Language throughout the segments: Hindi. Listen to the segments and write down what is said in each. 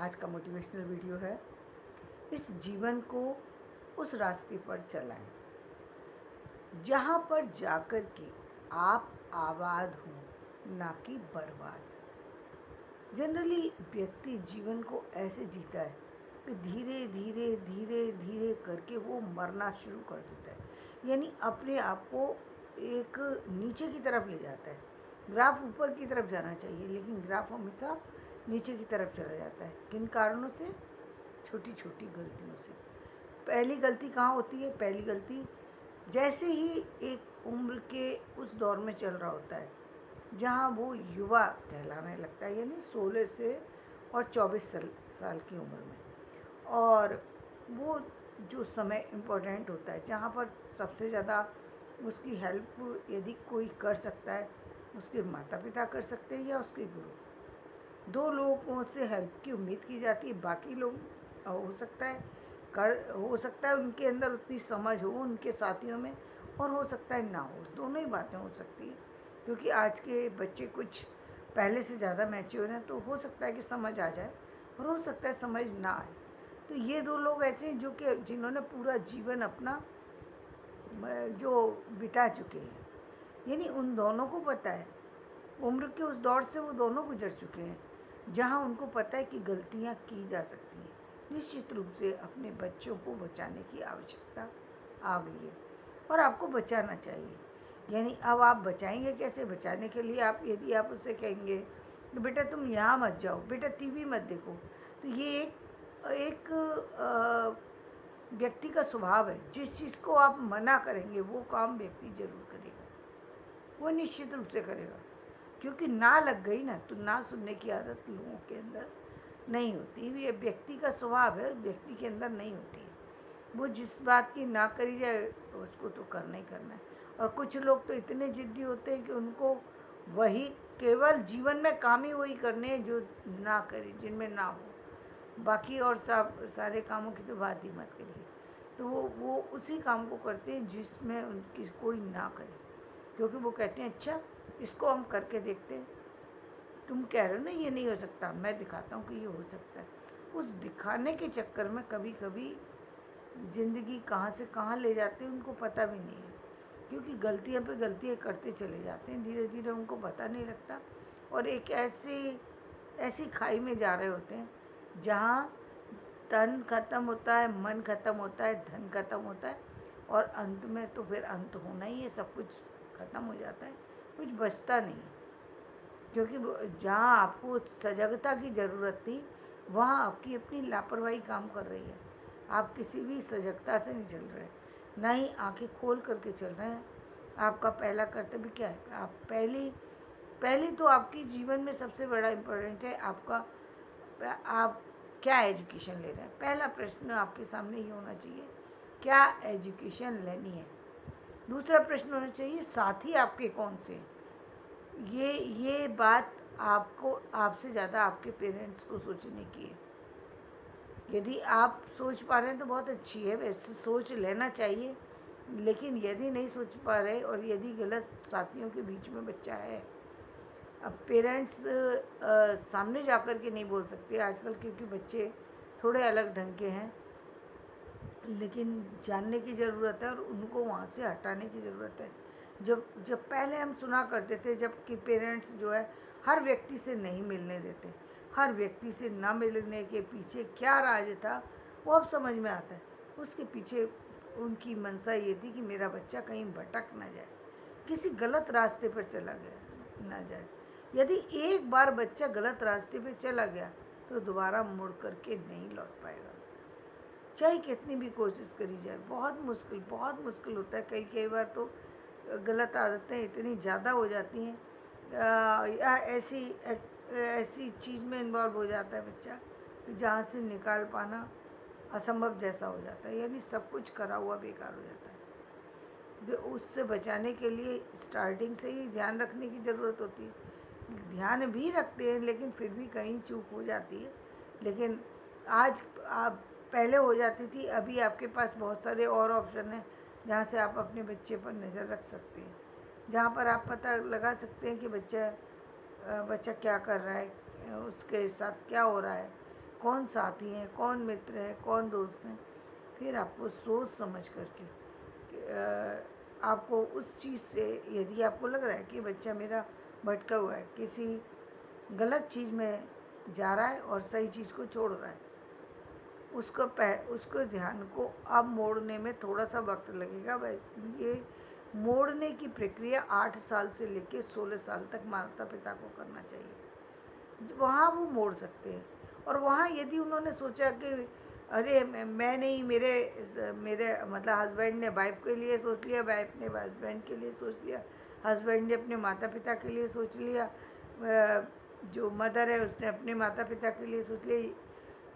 आज का मोटिवेशनल वीडियो है, इस जीवन को उस रास्ते पर चलाएं जहाँ पर जाकर के आप आबाद हों, ना कि बर्बाद। जनरली व्यक्ति जीवन को ऐसे जीता है कि धीरे धीरे धीरे धीरे करके वो मरना शुरू कर देता है, यानी अपने आप को एक नीचे की तरफ ले जाता है। ग्राफ ऊपर की तरफ जाना चाहिए, लेकिन ग्राफ हमेशा नीचे की तरफ चला जाता है। किन कारणों से? छोटी छोटी गलतियों से। पहली गलती कहाँ होती है? पहली गलती जैसे ही एक उम्र के उस दौर में चल रहा होता है जहाँ वो युवा कहलाने लगता है, यानी 16 से और 24 साल की उम्र में। और वो जो समय इम्पोर्टेंट होता है, जहाँ पर सबसे ज़्यादा उसकी हेल्प यदि कोई कर सकता है, उसके माता पिता कर सकते हैं या उसके गुरु। दो लोगों से हेल्प की उम्मीद की जाती है, बाकी लोग हो सकता है उनके अंदर उतनी समझ हो उनके साथियों में, और हो सकता है ना हो। दोनों ही बातें हो सकती है, क्योंकि आज के बच्चे कुछ पहले से ज़्यादा मैच्योर हैं, तो हो सकता है कि समझ आ जाए और हो सकता है समझ ना आए। तो ये दो लोग ऐसे हैं जिन्होंने पूरा जीवन अपना जो बिता चुके हैं, यानी उन दोनों को पता है, उम्र के उस दौर से वो दोनों गुजर चुके हैं जहाँ उनको पता है कि गलतियाँ की जा सकती हैं। निश्चित रूप से अपने बच्चों को बचाने की आवश्यकता आ गई है और आपको बचाना चाहिए। यानी अब आप बचाएंगे कैसे? बचाने के लिए यदि आप उसे कहेंगे कि बेटा तुम यहाँ मत जाओ, बेटा टीवी मत देखो, तो ये एक व्यक्ति का स्वभाव है। जिस चीज़ को आप मना करेंगे वो काम व्यक्ति जरूर करेगा, वो निश्चित रूप से करेगा, क्योंकि ना लग गई ना, तो ना सुनने की आदत लोगों के अंदर नहीं होती। ये व्यक्ति का स्वभाव है, व्यक्ति के अंदर नहीं होती है। वो जिस बात की ना करी जाए उसको तो करना ही करना है। और कुछ लोग तो इतने जिद्दी होते हैं कि उनको वही केवल जीवन में काम ही वही करने हैं जो ना करें, जिनमें ना हो। बाकी और सब सारे कामों की तो बात ही मत करिए। तो वो उसी काम को करते हैं जिसमें उनकी कोई ना करे, क्योंकि वो कहते हैं अच्छा इसको हम करके देखते हैं। तुम कह रहे हो ना ये नहीं हो सकता, मैं दिखाता हूँ कि ये हो सकता है। उस दिखाने के चक्कर में कभी कभी ज़िंदगी कहाँ से कहाँ ले जाते हैं उनको पता भी नहीं है, क्योंकि गलतियाँ पे गलतियाँ करते चले जाते हैं, धीरे धीरे उनको पता नहीं लगता, और एक ऐसी खाई में जा रहे होते हैं जहाँ तन खत्म होता है, मन खत्म होता है, धन खत्म होता है, और अंत में तो फिर अंत होना ही है, सब कुछ खत्म हो जाता है, कुछ बचता नहीं है। क्योंकि जहाँ आपको सजगता की ज़रूरत थी वहाँ आपकी अपनी लापरवाही काम कर रही है। आप किसी भी सजगता से नहीं चल रहे, ना ही आंखें खोल करके चल रहे हैं। आपका पहला कर्तव्य क्या है? आप पहली तो आपकी जीवन में सबसे बड़ा इम्पोर्टेंट है आपका, आप क्या एजुकेशन ले रहे हैं। पहला प्रश्न आपके सामने ये होना चाहिए, क्या एजुकेशन लेनी है। दूसरा प्रश्न होना चाहिए साथी आपके कौन से। ये बात आपको आपसे ज़्यादा आपके पेरेंट्स को सोचने की है। यदि आप सोच पा रहे हैं तो बहुत अच्छी है, वैसे सोच लेना चाहिए। लेकिन यदि नहीं सोच पा रहे और यदि गलत साथियों के बीच में बच्चा है, अब पेरेंट्स सामने जा कर के नहीं बोल सकते आजकल, क्योंकि बच्चे थोड़े अलग ढंग के हैं, लेकिन जानने की ज़रूरत है और उनको वहाँ से हटाने की ज़रूरत है। जब जब पहले हम सुना करते थे, जबकि पेरेंट्स जो है हर व्यक्ति से नहीं मिलने देते, हर व्यक्ति से ना मिलने के पीछे क्या राज था वो अब समझ में आता है। उसके पीछे उनकी मंशा ये थी कि मेरा बच्चा कहीं भटक ना जाए, किसी गलत रास्ते पर चला गया ना जाए। यदि एक बार बच्चा गलत रास्ते पर चला गया तो दोबारा मुड़ करके नहीं लौट पाएगा, चाहे कितनी भी कोशिश करी जाए। बहुत मुश्किल होता है। कई बार तो गलत आदतें इतनी ज़्यादा हो जाती हैं, या ऐसी चीज़ में इन्वॉल्व हो जाता है बच्चा जहाँ से निकाल पाना असंभव जैसा हो जाता है, यानी सब कुछ करा हुआ बेकार हो जाता है। उससे बचाने के लिए स्टार्टिंग से ही ध्यान रखने की ज़रूरत होती है। ध्यान भी रखते हैं लेकिन फिर भी कहीं चूक हो जाती है। लेकिन आज आप पहले हो जाती थी, अभी आपके पास बहुत सारे और ऑप्शन हैं जहाँ से आप अपने बच्चे पर नज़र रख सकते हैं, जहाँ पर आप पता लगा सकते हैं कि बच्चा क्या कर रहा है, उसके साथ क्या हो रहा है। कौन साथी हैं, कौन मित्र हैं, कौन दोस्त हैं। फिर आपको सोच समझ करके आपको उस चीज़ से, यदि आपको लग रहा है कि बच्चा मेरा भटका हुआ है, किसी गलत चीज़ में जा रहा है और सही चीज़ को छोड़ रहा है, उसको ध्यान को अब मोड़ने में थोड़ा सा वक्त लगेगा। भाई ये मोड़ने की प्रक्रिया 8 साल से लेकर 16 साल तक माता पिता को करना चाहिए। वहाँ वो मोड़ सकते हैं। और वहाँ यदि उन्होंने सोचा कि अरे मैं नहीं, मेरे मेरे मतलब हस्बैंड ने वाइफ के लिए सोच लिया, वाइफ ने हस्बैंड के लिए सोच लिया, हस्बैंड ने अपने माता पिता के लिए सोच लिया, जो मदर है उसने अपने माता पिता के लिए सोच लिया,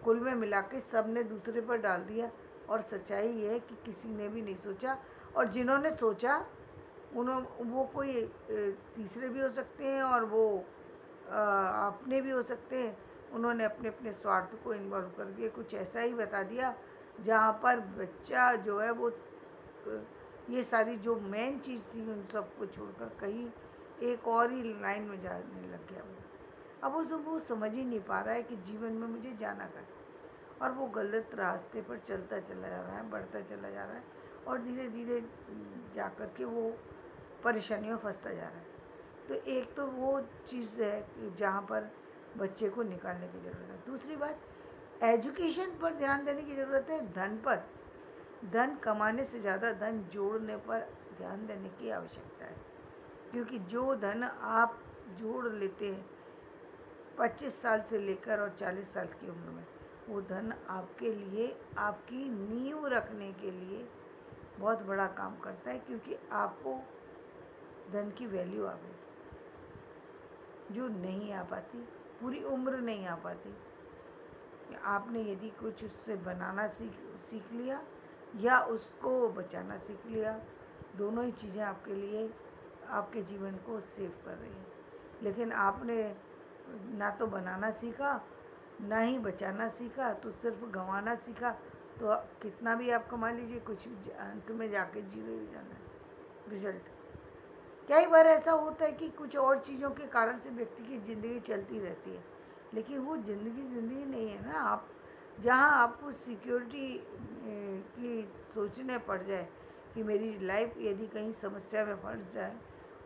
कुल में मिला के सब ने दूसरे पर डाल दिया। और सच्चाई ये है कि किसी ने भी नहीं सोचा। और जिन्होंने सोचा वो कोई तीसरे भी हो सकते हैं और वो अपने भी हो सकते हैं। उन्होंने अपने अपने स्वार्थ को इन्वॉल्व करके कुछ ऐसा ही बता दिया जहाँ पर बच्चा जो है वो ये सारी जो मेन चीज़ थी उन सबको छोड़कर कहीं एक और ही लाइन में जाने लग गया। वो अब वो समझ ही नहीं पा रहा है कि जीवन में मुझे जाना कहाँ है। और वो गलत रास्ते पर चलता चला जा रहा है, बढ़ता चला जा रहा है और धीरे धीरे जा कर के वो परेशानियों में फंसता जा रहा है। तो एक तो वो चीज़ है कि जहाँ पर बच्चे को निकालने की ज़रूरत है। दूसरी बात, एजुकेशन पर ध्यान देने की ज़रूरत है, धन पर। धन कमाने से ज़्यादा धन जोड़ने पर ध्यान देने की आवश्यकता है। क्योंकि जो धन आप जोड़ लेते हैं 25 साल से लेकर और 40 साल की उम्र में, वो धन आपके लिए, आपकी नींव रखने के लिए बहुत बड़ा काम करता है। क्योंकि आपको धन की वैल्यू आ गई जो नहीं आ पाती, पूरी उम्र नहीं आ पाती। आपने यदि कुछ उससे बनाना सीख लिया या उसको बचाना सीख लिया, दोनों ही चीज़ें आपके लिए आपके जीवन को सेव कर रही हैं। लेकिन आपने ना तो बनाना सीखा, ना ही बचाना सीखा, तो सिर्फ गंवाना सीखा, तो कितना भी आप कमा लीजिए, कुछ अंत में जाके जीरो ही जाना है रिजल्ट। कई बार ऐसा होता है कि कुछ और चीज़ों के कारण से व्यक्ति की ज़िंदगी चलती रहती है, लेकिन वो ज़िंदगी नहीं है ना। आप जहाँ आपको सिक्योरिटी की सोचने पड़ जाए कि मेरी लाइफ यदि कहीं समस्या में फंस जाए,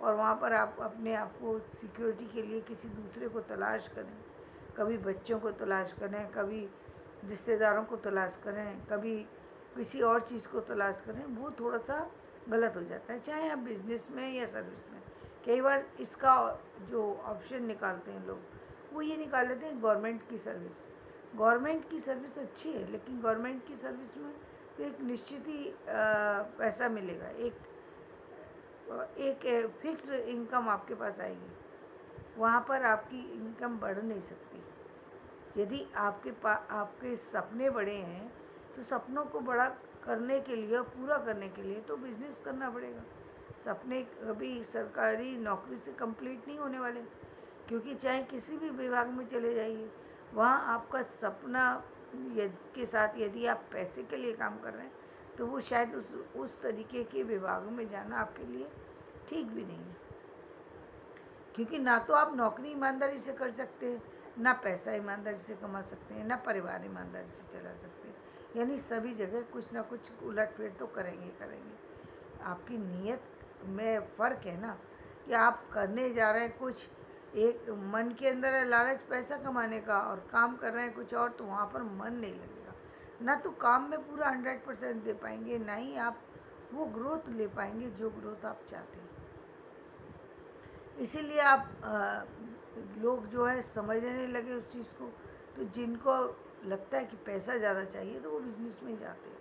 और वहाँ पर आप अपने आप को सिक्योरिटी के लिए किसी दूसरे को तलाश करें, कभी बच्चों को तलाश करें, कभी रिश्तेदारों को तलाश करें, कभी किसी और चीज़ को तलाश करें, वो थोड़ा सा गलत हो जाता है। चाहे आप बिजनेस में या सर्विस में, कई बार इसका जो ऑप्शन निकालते हैं लोग, वो ये निकाल लेते हैं गवर्नमेंट की सर्विस। गवर्नमेंट की सर्विस अच्छी है, लेकिन गवर्नमेंट की सर्विस में तो एक निश्चित ही पैसा मिलेगा, एक फिक्स इनकम आपके पास आएगी। वहाँ पर आपकी इनकम बढ़ नहीं सकती। यदि आपके सपने बड़े हैं, तो सपनों को बड़ा करने के लिए और पूरा करने के लिए तो बिजनेस करना पड़ेगा। सपने कभी सरकारी नौकरी से कंप्लीट नहीं होने वाले। क्योंकि चाहे किसी भी विभाग में चले जाइए, वहाँ आपका सपना के साथ यदि आप पैसे के लिए काम कर रहे हैं, तो वो शायद उस तरीके के विभाग में जाना आपके लिए ठीक भी नहीं है। क्योंकि ना तो आप नौकरी ईमानदारी से कर सकते हैं, ना पैसा ईमानदारी से कमा सकते हैं, ना परिवार ईमानदारी से चला सकते हैं। यानी सभी जगह कुछ ना कुछ उलटफेर तो करेंगे। आपकी नीयत में फ़र्क है ना, कि आप करने जा रहे हैं कुछ, एक मन के अंदर है लालच पैसा कमाने का, और काम कर रहे हैं कुछ और, तो वहाँ पर मन नहीं लगेगा। ना तो काम में पूरा 100% दे पाएंगे, ना ही आप वो ग्रोथ ले पाएंगे जो ग्रोथ आप चाहते हैं। इसीलिए आप लोग जो है समझने लगे उस चीज़ को। तो जिनको लगता है कि पैसा ज़्यादा चाहिए, तो वो बिजनेस में ही जाते हैं।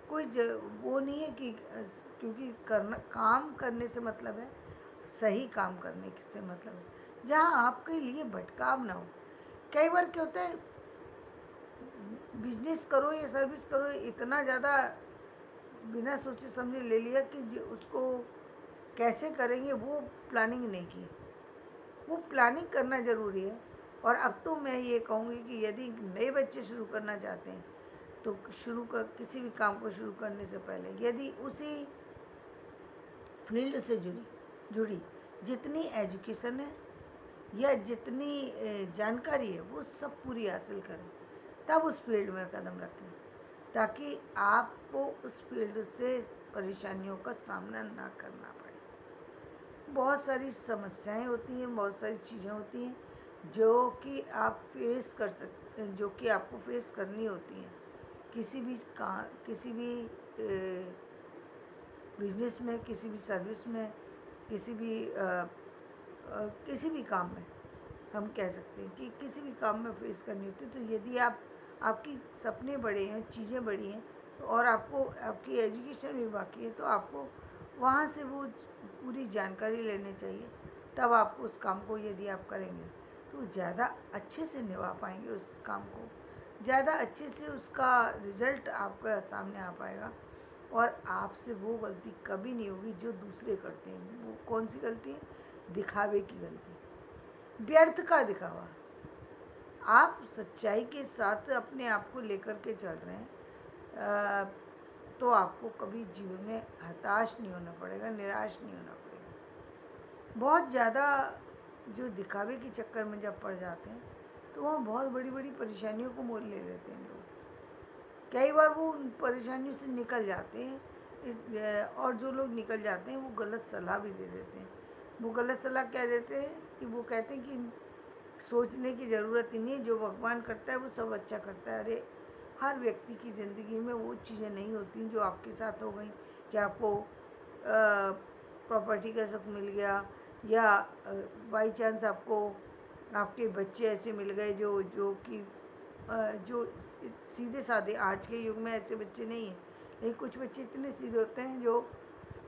कोई वो नहीं है कि क्योंकि काम करने से मतलब है, सही काम करने से मतलब है, जहाँ आपके लिए भटकाव ना हो। कई बार क्या होता है, बिजनेस करो या सर्विस करो, इतना ज़्यादा बिना सोचे समझे ले लिया कि उसको कैसे करेंगे वो प्लानिंग नहीं की। वो प्लानिंग करना ज़रूरी है। और अब तो मैं ये कहूँगी कि यदि नए बच्चे शुरू करना चाहते हैं, तो किसी भी काम को शुरू करने से पहले यदि उसी फील्ड से जुड़ी जितनी एजुकेशन है, या जितनी जानकारी है वो सब पूरी हासिल करें, तब उस फील्ड में कदम रखें, ताकि आपको उस फील्ड से परेशानियों का सामना ना करना पड़े। बहुत सारी समस्याएं होती हैं, बहुत सारी चीज़ें होती हैं जो कि आप फेस कर सकते हैं, जो कि आपको फेस करनी होती हैं किसी भी बिजनेस में, किसी भी सर्विस में, किसी भी काम में। हम कह सकते हैं कि किसी भी काम में फेस करनी होती है। तो यदि आपकी सपने बड़े हैं, चीज़ें बड़ी हैं, तो और आपको आपकी एजुकेशन भी बाकी है, तो आपको वहाँ से वो पूरी जानकारी लेनी चाहिए। तब आप उस काम को यदि आप करेंगे तो ज़्यादा अच्छे से निभा पाएंगे उस काम को, ज़्यादा अच्छे से उसका रिज़ल्ट आपका सामने आ पाएगा। और आपसे वो गलती कभी नहीं होगी जो दूसरे करते हैं। वो कौन सी गलती है? दिखावे की गलती, व्यर्थ का दिखावा। आप सच्चाई के साथ अपने आप को लेकर के चल रहे हैं, तो आपको कभी जीवन में हताश नहीं होना पड़ेगा, निराश नहीं होना पड़ेगा। बहुत ज़्यादा जो दिखावे के चक्कर में जब पड़ जाते हैं, तो वहाँ बहुत बड़ी बड़ी परेशानियों को मोल ले लेते हैं लोग। कई बार वो उन परेशानियों से निकल जाते हैं। और जो लोग निकल जाते हैं वो गलत सलाह भी दे देते हैं। वो गलत सलाह क्या देते हैं कि वो कहते हैं कि सोचने की ज़रूरत ही नहीं है, जो भगवान करता है वो सब अच्छा करता है। अरे, हर व्यक्ति की ज़िंदगी में वो चीज़ें नहीं होती जो आपके साथ हो गई, कि आपको प्रॉपर्टी का सुख मिल गया, या बाई चांस आपको आपके बच्चे ऐसे मिल गए जो सीधे साधे। आज के युग में ऐसे बच्चे नहीं हैं, लेकिन कुछ बच्चे इतने सीधे होते हैं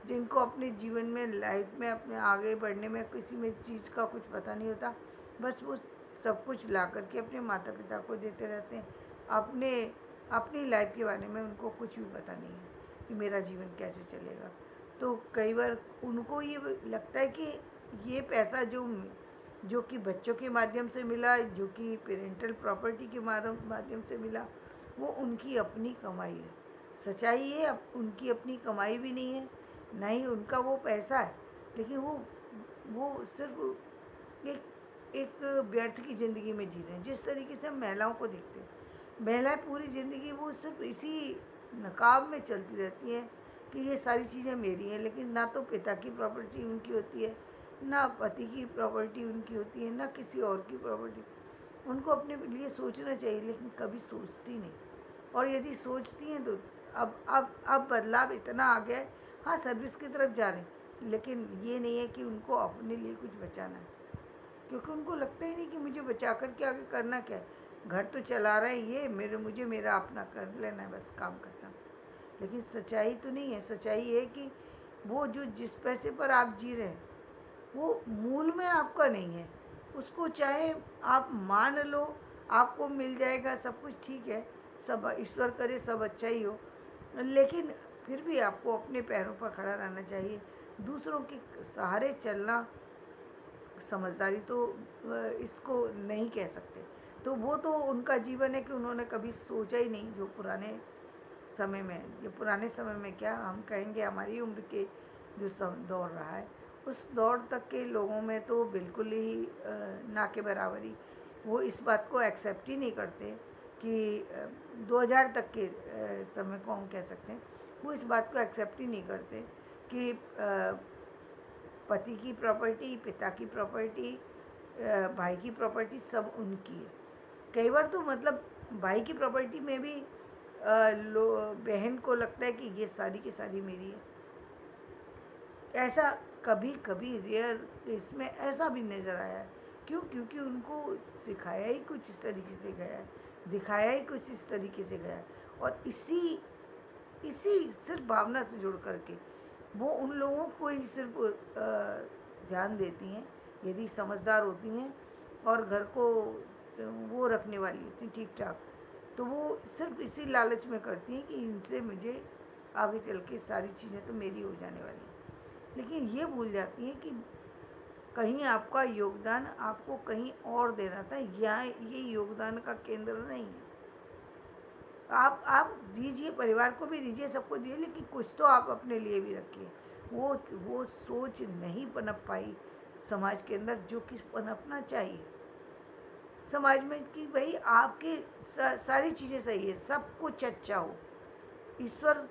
जिनको अपने जीवन में, लाइफ में, अपने आगे बढ़ने में किसी में चीज़ का कुछ पता नहीं होता। बस वो सब कुछ ला करके अपने माता पिता को देते रहते हैं। अपनी लाइफ के बारे में उनको कुछ भी पता नहीं है कि मेरा जीवन कैसे चलेगा। तो कई बार उनको ये लगता है कि ये पैसा जो कि बच्चों के माध्यम से मिला, जो कि पेरेंटल प्रॉपर्टी के माध्यम से मिला, वो उनकी अपनी कमाई है। सच्चाई ये उनकी अपनी कमाई भी नहीं है, ना ही उनका वो पैसा है, लेकिन वो सिर्फ एक व्यर्थ की ज़िंदगी में जी रहे हैं। जिस तरीके से हम महिलाओं को देखते हैं, महिलाएं पूरी ज़िंदगी वो सिर्फ इसी नकाब में चलती रहती हैं कि ये सारी चीज़ें मेरी हैं, लेकिन ना तो पिता की प्रॉपर्टी उनकी होती है, ना पति की प्रॉपर्टी उनकी होती है, ना किसी और की प्रॉपर्टी। उनको अपने लिए सोचना चाहिए, लेकिन कभी सोचती नहीं। और यदि सोचती हैं तो अब बदलाव इतना आ गया है। हाँ, सर्विस की तरफ जा रहे हैं, लेकिन ये नहीं है कि उनको अपने लिए कुछ बचाना है, क्योंकि उनको लगता ही नहीं कि मुझे बचा कर के आगे करना क्या है। घर तो चला रहा है ये, मुझे मेरा अपना कर लेना है, बस काम करना। लेकिन सच्चाई तो नहीं है। सच्चाई ये है कि वो जो जिस पैसे पर आप जी रहे हैं, वो मूल में आपका नहीं है। उसको चाहे आप मान लो, आपको मिल जाएगा, सब कुछ ठीक है, सब ईश्वर करे सब अच्छा ही हो, लेकिन फिर भी आपको अपने पैरों पर खड़ा रहना चाहिए। दूसरों के सहारे चलना समझदारी तो इसको नहीं कह सकते। तो वो तो उनका जीवन है कि उन्होंने कभी सोचा ही नहीं। जो पुराने समय में, ये पुराने समय में क्या हम कहेंगे, हमारी उम्र के जो दौर रहा है, उस दौर तक के लोगों में तो बिल्कुल ही ना के बराबरी। वो इस बात को एक्सेप्ट ही नहीं करते कि 2000 तक के समय को हम कह सकते हैं, वो इस बात को एक्सेप्ट ही नहीं करते कि पति की प्रॉपर्टी, पिता की प्रॉपर्टी, भाई की प्रॉपर्टी सब उनकी है। कई बार तो मतलब भाई की प्रॉपर्टी में भी बहन को लगता है कि ये सारी की सारी मेरी है। ऐसा कभी कभी रेयर इसमें ऐसा भी नज़र आया है। क्यों? क्योंकि उनको सिखाया ही कुछ इस तरीके से गया है, दिखाया ही कुछ इस तरीके से गया है, और इसी इसी सिर्फ भावना से जुड़ करके वो उन लोगों को ही सिर्फ ध्यान देती हैं, यदि समझदार होती हैं और घर को वो रखने वाली होती हैं ठीक ठाक, तो वो सिर्फ इसी लालच में करती हैं कि इनसे मुझे आगे चल के सारी चीज़ें तो मेरी हो जाने वाली हैं। लेकिन ये भूल जाती हैं कि कहीं आपका योगदान आपको कहीं और देना था। यहाँ ये योगदान का केंद्र नहीं है। आप दीजिए, परिवार को भी दीजिए, सबको दीजिए, लेकिन कुछ तो आप अपने लिए भी रखिए। वो सोच नहीं पनप पाई समाज के अंदर जो कि पनपना चाहिए समाज में, कि भाई आपके सारी चीज़ें सही है, सब कुछ अच्छा हो, ईश्वर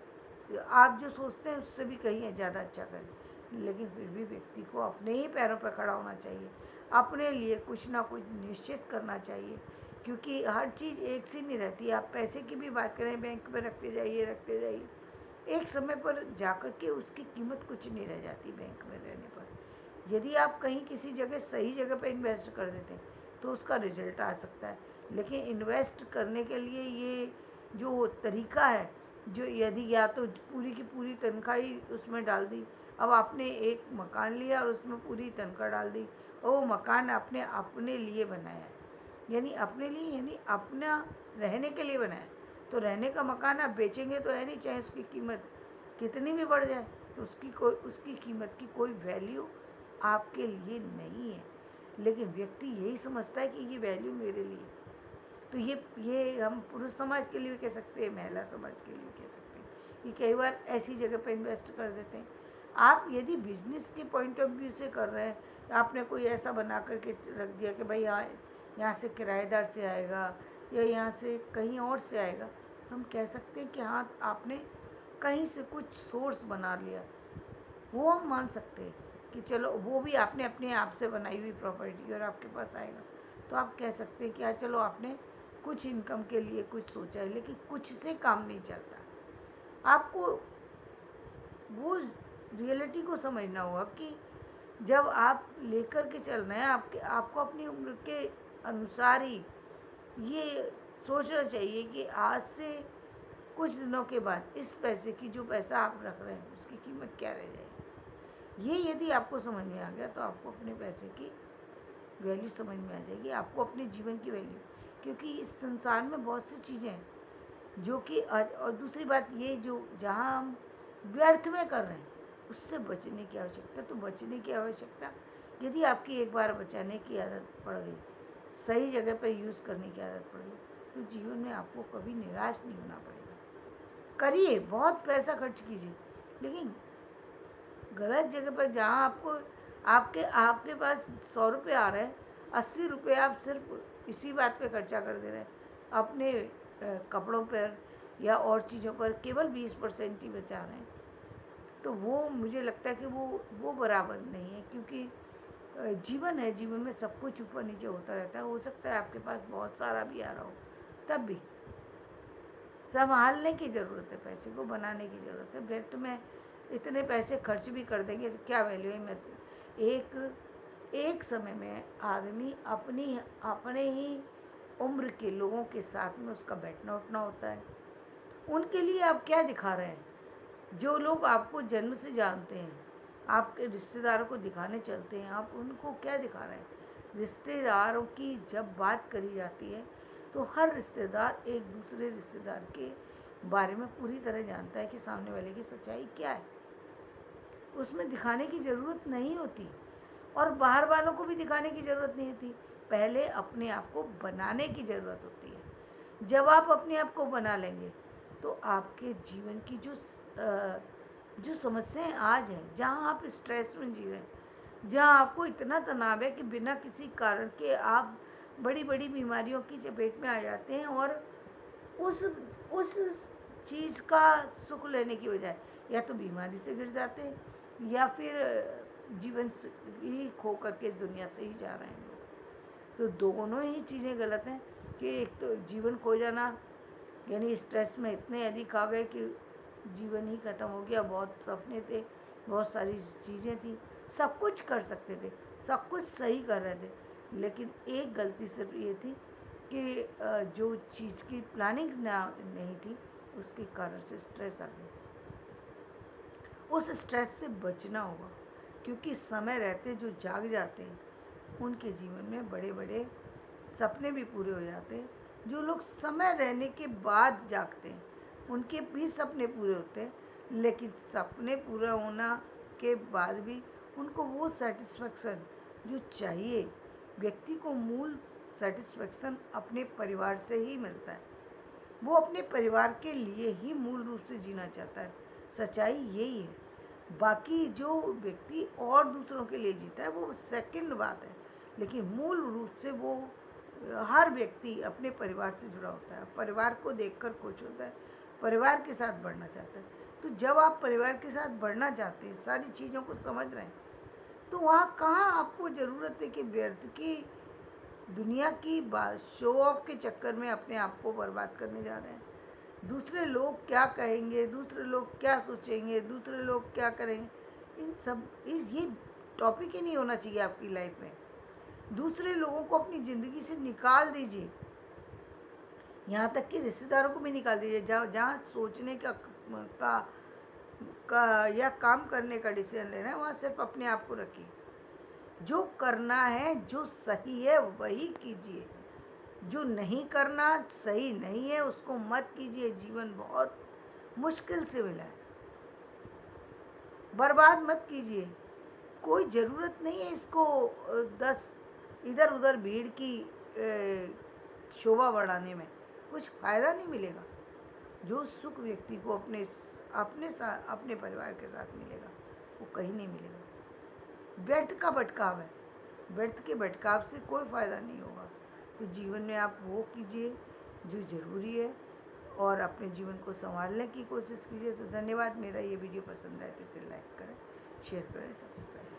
आप जो सोचते हैं उससे भी कहीं ज़्यादा अच्छा करें, लेकिन फिर भी व्यक्ति को अपने ही पैरों पर खड़ा होना चाहिए, अपने लिए कुछ ना कुछ निश्चित करना चाहिए, क्योंकि हर चीज़ एक सी नहीं रहती। आप पैसे की भी बात करें, बैंक में रखते जाइए, एक समय पर जाकर के उसकी कीमत कुछ नहीं रह जाती बैंक में रहने पर। यदि आप कहीं किसी जगह सही जगह पर इन्वेस्ट कर देते हैं तो उसका रिजल्ट आ सकता है, लेकिन इन्वेस्ट करने के लिए ये जो तरीका है, जो यदि या तो पूरी की पूरी तनख्वाह ही उसमें डाल दी, अब आपने एक मकान लिया और उसमें पूरी तनख्वाह डाल दी, और वो मकान आपने अपने लिए बनाया है, यानी अपने लिए, यानी अपना रहने के लिए बनाया, तो रहने का मकान आप बेचेंगे तो है नहीं, चाहे उसकी कीमत कितनी भी बढ़ जाए, तो उसकी कीमत की कोई वैल्यू आपके लिए नहीं है। लेकिन व्यक्ति यही समझता है कि ये वैल्यू मेरे लिए, तो ये हम पुरुष समाज के लिए भी कह सकते हैं, महिला समाज के लिए भी कह सकते हैं कि कई बार ऐसी जगह पर इन्वेस्ट कर देते हैं। आप यदि बिजनेस के पॉइंट ऑफ व्यू से कर रहे हैं, आपने कोई ऐसा बना करके रख दिया कि भाई यहाँ से किराएदार से आएगा या यहाँ से कहीं और से आएगा, हम कह सकते हैं कि हाँ आपने कहीं से कुछ सोर्स बना लिया, वो हम मान सकते हैं कि चलो वो भी आपने अपने आप से बनाई हुई प्रॉपर्टी और आपके पास आएगा, तो आप कह सकते हैं कि यार चलो आपने कुछ इनकम के लिए कुछ सोचा है, लेकिन कुछ से काम नहीं चलता। आपको वो रियलिटी को समझना होगा कि जब आप लेकर के चल रहे हैं, आपको अपनी उम्र के अनुसार ही ये सोचना चाहिए कि आज से कुछ दिनों के बाद इस पैसे की, जो पैसा आप रख रहे हैं उसकी कीमत क्या रह जाएगी। ये यदि आपको समझ में आ गया तो आपको अपने पैसे की वैल्यू समझ में आ जाएगी, आपको अपने जीवन की वैल्यू, क्योंकि इस संसार में बहुत सी चीज़ें हैं जो कि आज, और दूसरी बात ये जो जहाँ हम व्यर्थ में कर रहे हैं उससे बचने की आवश्यकता, तो बचने की आवश्यकता यदि आपकी एक बार बचाने की आदत पड़ गई, सही जगह पर यूज़ करने की आदत पड़ गई, तो जीवन में आपको कभी निराश नहीं होना पड़ेगा। करिए, बहुत पैसा खर्च कीजिए, लेकिन गलत जगह पर, जहाँ आपको आपके आपके पास 100 रुपये आ रहे हैं, 80 रुपये आप सिर्फ इसी बात पे खर्चा कर दे रहे हैं, अपने कपड़ों पर या और चीज़ों पर केवल 20% ही बचा रहे हैं, तो वो मुझे लगता है कि वो बराबर नहीं है, क्योंकि जीवन है, जीवन में सब कुछ ऊपर नीचे होता रहता है। हो सकता है आपके पास बहुत सारा भी आ रहा हो, तब भी संभालने की ज़रूरत है, पैसे को बनाने की ज़रूरत है। व्यर्थ में इतने पैसे खर्च भी कर देंगे तो क्या वैल्यू है। मैं एक समय में आदमी अपने ही उम्र के लोगों के साथ में उसका बैठना उठना होता है। उनके लिए आप क्या दिखा रहे हैं? जो लोग आपको जन्म से जानते हैं, आपके रिश्तेदारों को दिखाने चलते हैं, आप उनको क्या दिखा रहे हैं? रिश्तेदारों की जब बात करी जाती है तो हर रिश्तेदार एक दूसरे रिश्तेदार के बारे में पूरी तरह जानता है कि सामने वाले की सच्चाई क्या है। उसमें दिखाने की ज़रूरत नहीं होती, और बाहर वालों को भी दिखाने की ज़रूरत नहीं होती। पहले अपने आप को बनाने की ज़रूरत होती है। जब आप अपने आप को बना लेंगे तो आपके जीवन की जो समस्याएं आज हैं, जहाँ आप स्ट्रेस में जी रहे हैं, जहाँ आपको इतना तनाव है कि बिना किसी कारण के आप बड़ी बड़ी बीमारियों की चपेट में आ जाते हैं, और उस चीज़ का सुख लेने की बजाय या तो बीमारी से गिर जाते हैं या फिर जीवन ही खो करके इस दुनिया से ही जा रहे हैं लोग। तो दोनों ही चीज़ें गलत हैं कि एक तो जीवन खो जाना, यानी स्ट्रेस में इतने अधिक आ गए कि जीवन ही ख़त्म हो गया। बहुत सपने थे, बहुत सारी चीज़ें थी, सब कुछ कर सकते थे, सब कुछ सही कर रहे थे, लेकिन एक गलती सिर्फ ये थी कि जो चीज़ की प्लानिंग नहीं थी उसके कारण से स्ट्रेस आ गया। उस स्ट्रेस से बचना होगा, क्योंकि समय रहते जो जाग जाते हैं उनके जीवन में बड़े बड़े सपने भी पूरे हो जाते हैं। जो लोग समय रहने के बाद जागते हैं उनके भी सपने पूरे होते हैं, लेकिन सपने पूरा होना के बाद भी उनको वो सेटिस्फेक्शन जो चाहिए, व्यक्ति को मूल सेटिस्फेक्शन अपने परिवार से ही मिलता है। वो अपने परिवार के लिए ही मूल रूप से जीना चाहता है। सच्चाई यही है। बाकी जो व्यक्ति और दूसरों के लिए जीता है वो सेकंड बात है, लेकिन मूल रूप से वो हर व्यक्ति अपने परिवार से जुड़ा होता है, परिवार को देखकर खुश होता है, परिवार के साथ बढ़ना चाहता है। तो जब आप परिवार के साथ बढ़ना चाहते हैं, सारी चीज़ों को समझ रहे हैं, तो वहाँ कहाँ आपको ज़रूरत है कि व्यर्थ की दुनिया की बात शो ऑफ के चक्कर में अपने आप को बर्बाद करने जा रहे हैं। दूसरे लोग क्या कहेंगे, दूसरे लोग क्या सोचेंगे, दूसरे लोग क्या करेंगे, इन सब इस ये टॉपिक ही नहीं होना चाहिए आपकी लाइफ में। दूसरे लोगों को अपनी ज़िंदगी से निकाल दीजिए, यहाँ तक कि रिश्तेदारों को भी निकाल दीजिए। जहाँ जहाँ सोचने का या काम करने का डिसीजन लेना है, वहाँ सिर्फ अपने आप को रखिए। जो करना है, जो सही है वही कीजिए, जो नहीं करना सही नहीं है उसको मत कीजिए। जीवन बहुत मुश्किल से मिला है, बर्बाद मत कीजिए। कोई ज़रूरत नहीं है इसको 10 इधर उधर भीड़ की शोभा बढ़ाने में, कुछ फ़ायदा नहीं मिलेगा। जो सुख व्यक्ति को अपने परिवार के साथ मिलेगा वो कहीं नहीं मिलेगा। व्यर्थ का भटकाव है, व्यर्थ के भटकाव से कोई फ़ायदा नहीं होगा। तो जीवन में आप वो कीजिए जो ज़रूरी है और अपने जीवन को संभालने की कोशिश कीजिए। तो धन्यवाद। मेरा ये वीडियो पसंद आए तो इसे लाइक करें, शेयर करें, सब्सक्राइब